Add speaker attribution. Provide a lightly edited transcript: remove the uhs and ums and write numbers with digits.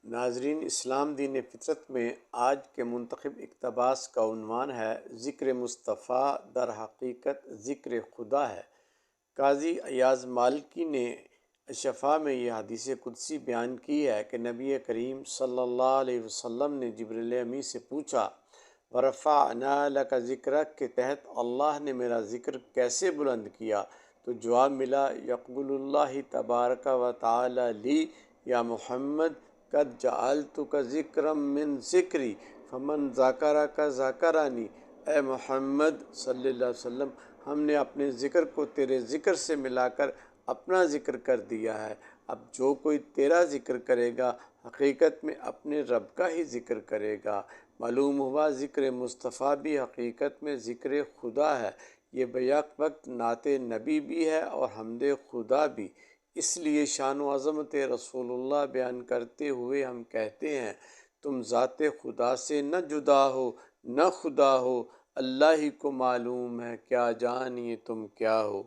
Speaker 1: ناظرین، اسلام دین فطرت میں آج کے منتخب اقتباس کا عنوان ہے ذکر مصطفیٰ در حقیقت ذکر خدا ہے۔ قاضی ایاز مالکی نے شفا میں یہ حدیث قدسی بیان کی ہے کہ نبی کریم صلی اللہ علیہ وسلم نے جبریل امی سے پوچھا وَرَفَعْنَا لَكَ ذِكْرَكَ کے تحت اللہ نے میرا ذکر کیسے بلند کیا؟ تو جواب ملا یقول اللہ تبارک و تعالی لی یا محمد قد جعلتک ذکرا من ذکری فمن ذاکرک ذاکرانی، اے محمد صلی اللہ علیہ وسلم، ہم نے اپنے ذکر کو تیرے ذکر سے ملا کر اپنا ذکر کر دیا ہے۔ اب جو کوئی تیرا ذکر کرے گا حقیقت میں اپنے رب کا ہی ذکر کرے گا۔ معلوم ہوا ذکر مصطفیٰ بھی حقیقت میں ذکر خدا ہے۔ یہ بیک وقت نعت نبی بھی ہے اور حمد خدا بھی۔ اس لیے شان و عظمت رسول اللہ بیان کرتے ہوئے ہم کہتے ہیں تم ذات خدا سے نہ جدا ہو نہ خدا ہو، اللہ ہی کو معلوم ہے کیا جانیے تم کیا ہو۔